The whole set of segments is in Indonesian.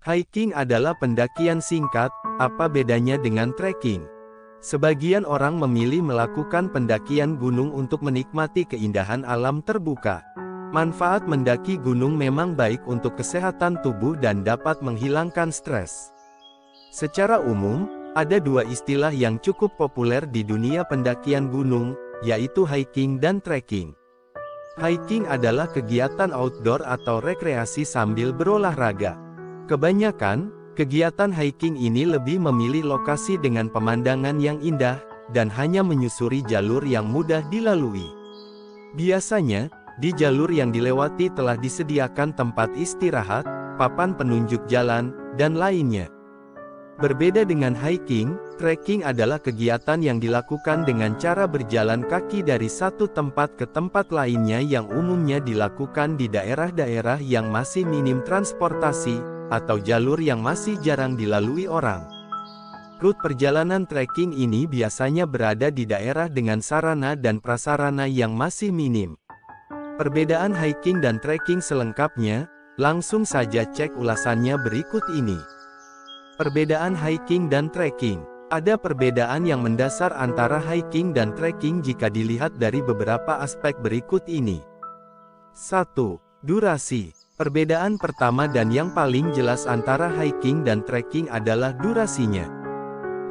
Hiking adalah pendakian singkat, apa bedanya dengan trekking? Sebagian orang memilih melakukan pendakian gunung untuk menikmati keindahan alam terbuka. Manfaat mendaki gunung memang baik untuk kesehatan tubuh dan dapat menghilangkan stres. Secara umum, ada dua istilah yang cukup populer di dunia pendakian gunung, yaitu hiking dan trekking. Hiking adalah kegiatan outdoor atau rekreasi sambil berolahraga. Kebanyakan, kegiatan hiking ini lebih memilih lokasi dengan pemandangan yang indah, dan hanya menyusuri jalur yang mudah dilalui. Biasanya, di jalur yang dilewati telah disediakan tempat istirahat, papan penunjuk jalan, dan lainnya. Berbeda dengan hiking, trekking adalah kegiatan yang dilakukan dengan cara berjalan kaki dari satu tempat ke tempat lainnya yang umumnya dilakukan di daerah-daerah yang masih minim transportasi, atau jalur yang masih jarang dilalui orang. Rute perjalanan trekking ini biasanya berada di daerah dengan sarana dan prasarana yang masih minim. Perbedaan hiking dan trekking selengkapnya, langsung saja cek ulasannya berikut ini. Perbedaan hiking dan trekking. Ada perbedaan yang mendasar antara hiking dan trekking jika dilihat dari beberapa aspek berikut ini. 1. Durasi. Perbedaan pertama dan yang paling jelas antara hiking dan trekking adalah durasinya.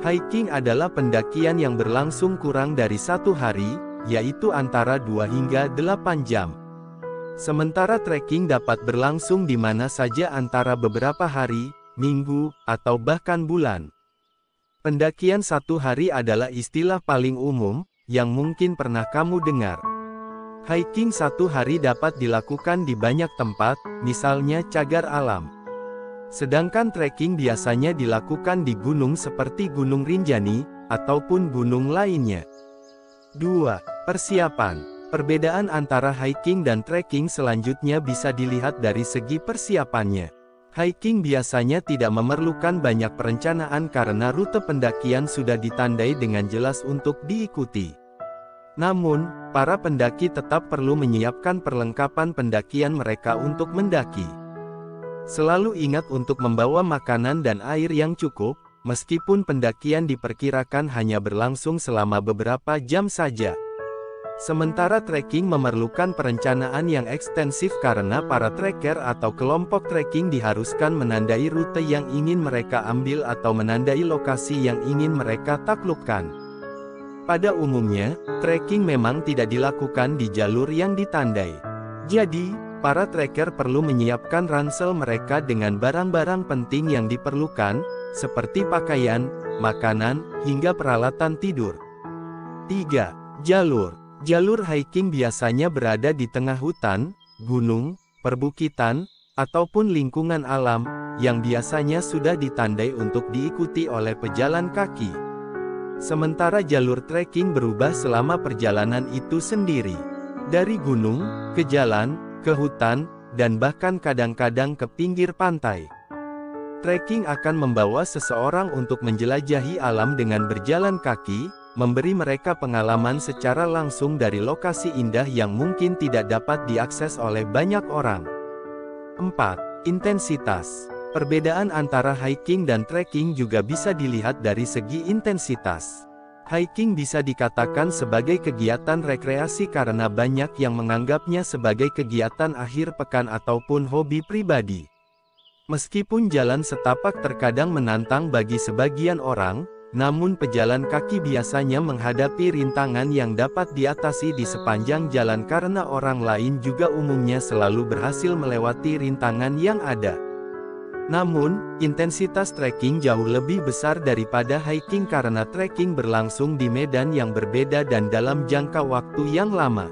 Hiking adalah pendakian yang berlangsung kurang dari 1 hari, yaitu antara 2 hingga 8 jam. Sementara trekking dapat berlangsung di mana saja antara beberapa hari, minggu, atau bahkan bulan. Pendakian 1 hari adalah istilah paling umum, yang mungkin pernah kamu dengar. Hiking 1 hari dapat dilakukan di banyak tempat, misalnya cagar alam. Sedangkan trekking biasanya dilakukan di gunung seperti Gunung Rinjani, ataupun gunung lainnya. 2. Persiapan. Perbedaan antara hiking dan trekking selanjutnya bisa dilihat dari segi persiapannya. Hiking biasanya tidak memerlukan banyak perencanaan karena rute pendakian sudah ditandai dengan jelas untuk diikuti. Namun, para pendaki tetap perlu menyiapkan perlengkapan pendakian mereka untuk mendaki. Selalu ingat untuk membawa makanan dan air yang cukup, meskipun pendakian diperkirakan hanya berlangsung selama beberapa jam saja. Sementara trekking memerlukan perencanaan yang ekstensif karena para trekker atau kelompok trekking diharuskan menandai rute yang ingin mereka ambil atau menandai lokasi yang ingin mereka taklukkan. Pada umumnya, trekking memang tidak dilakukan di jalur yang ditandai. Jadi, para trekker perlu menyiapkan ransel mereka dengan barang-barang penting yang diperlukan, seperti pakaian, makanan, hingga peralatan tidur. 3. Jalur. Jalur hiking biasanya berada di tengah hutan, gunung, perbukitan, ataupun lingkungan alam, yang biasanya sudah ditandai untuk diikuti oleh pejalan kaki. Sementara jalur trekking berubah selama perjalanan itu sendiri. Dari gunung, ke jalan, ke hutan, dan bahkan kadang-kadang ke pinggir pantai. Trekking akan membawa seseorang untuk menjelajahi alam dengan berjalan kaki, memberi mereka pengalaman secara langsung dari lokasi indah yang mungkin tidak dapat diakses oleh banyak orang. 4. Intensitas. Perbedaan antara hiking dan trekking juga bisa dilihat dari segi intensitas. Hiking bisa dikatakan sebagai kegiatan rekreasi karena banyak yang menganggapnya sebagai kegiatan akhir pekan ataupun hobi pribadi. Meskipun jalan setapak terkadang menantang bagi sebagian orang, namun pejalan kaki biasanya menghadapi rintangan yang dapat diatasi di sepanjang jalan karena orang lain juga umumnya selalu berhasil melewati rintangan yang ada. Namun, intensitas trekking jauh lebih besar daripada hiking karena trekking berlangsung di medan yang berbeda dan dalam jangka waktu yang lama.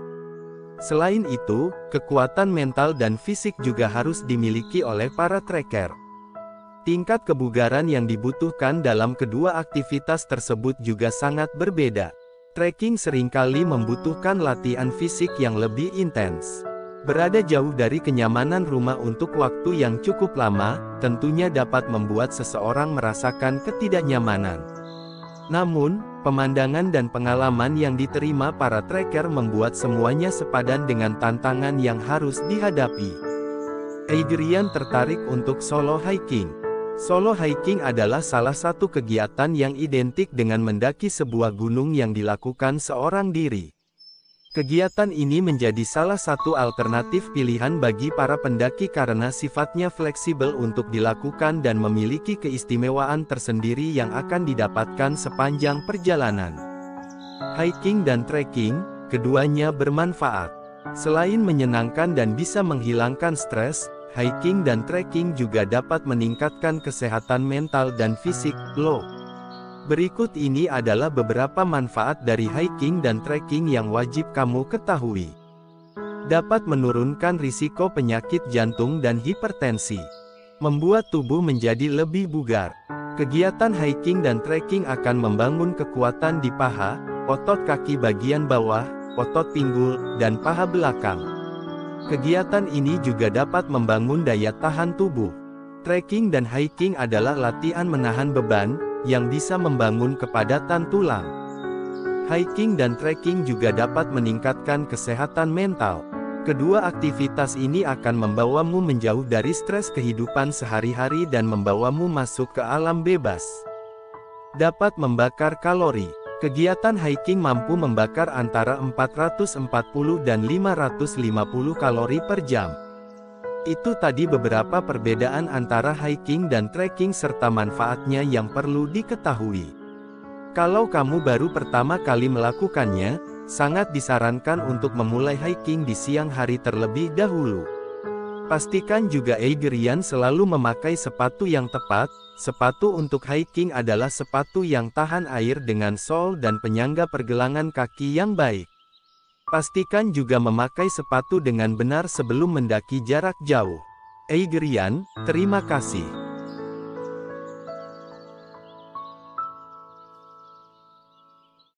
Selain itu, kekuatan mental dan fisik juga harus dimiliki oleh para trekker. Tingkat kebugaran yang dibutuhkan dalam kedua aktivitas tersebut juga sangat berbeda. Trekking seringkali membutuhkan latihan fisik yang lebih intens. Berada jauh dari kenyamanan rumah untuk waktu yang cukup lama, tentunya dapat membuat seseorang merasakan ketidaknyamanan. Namun, pemandangan dan pengalaman yang diterima para trekker membuat semuanya sepadan dengan tantangan yang harus dihadapi. Adrian tertarik untuk solo hiking. Solo hiking adalah salah satu kegiatan yang identik dengan mendaki sebuah gunung yang dilakukan seorang diri. Kegiatan ini menjadi salah satu alternatif pilihan bagi para pendaki karena sifatnya fleksibel untuk dilakukan dan memiliki keistimewaan tersendiri yang akan didapatkan sepanjang perjalanan. Hiking dan trekking, keduanya bermanfaat. Selain menyenangkan dan bisa menghilangkan stres, hiking dan trekking juga dapat meningkatkan kesehatan mental dan fisik, loh. Berikut ini adalah beberapa manfaat dari hiking dan trekking yang wajib kamu ketahui. Dapat menurunkan risiko penyakit jantung dan hipertensi. Membuat tubuh menjadi lebih bugar. Kegiatan hiking dan trekking akan membangun kekuatan di paha, otot kaki bagian bawah, otot pinggul, dan paha belakang. Kegiatan ini juga dapat membangun daya tahan tubuh. Trekking dan hiking adalah latihan menahan beban, yang bisa membangun kepadatan tulang. Hiking dan trekking juga dapat meningkatkan kesehatan mental. Kedua aktivitas ini akan membawamu menjauh dari stres kehidupan sehari-hari dan membawamu masuk ke alam bebas. Dapat membakar kalori. Kegiatan hiking mampu membakar antara 440 dan 550 kalori per jam. Itu tadi beberapa perbedaan antara hiking dan trekking serta manfaatnya yang perlu diketahui. Kalau kamu baru pertama kali melakukannya, sangat disarankan untuk memulai hiking di siang hari terlebih dahulu. Pastikan juga Eigerian selalu memakai sepatu yang tepat. Sepatu untuk hiking adalah sepatu yang tahan air dengan sol dan penyangga pergelangan kaki yang baik. Pastikan juga memakai sepatu dengan benar sebelum mendaki jarak jauh. Eigerian, terima kasih.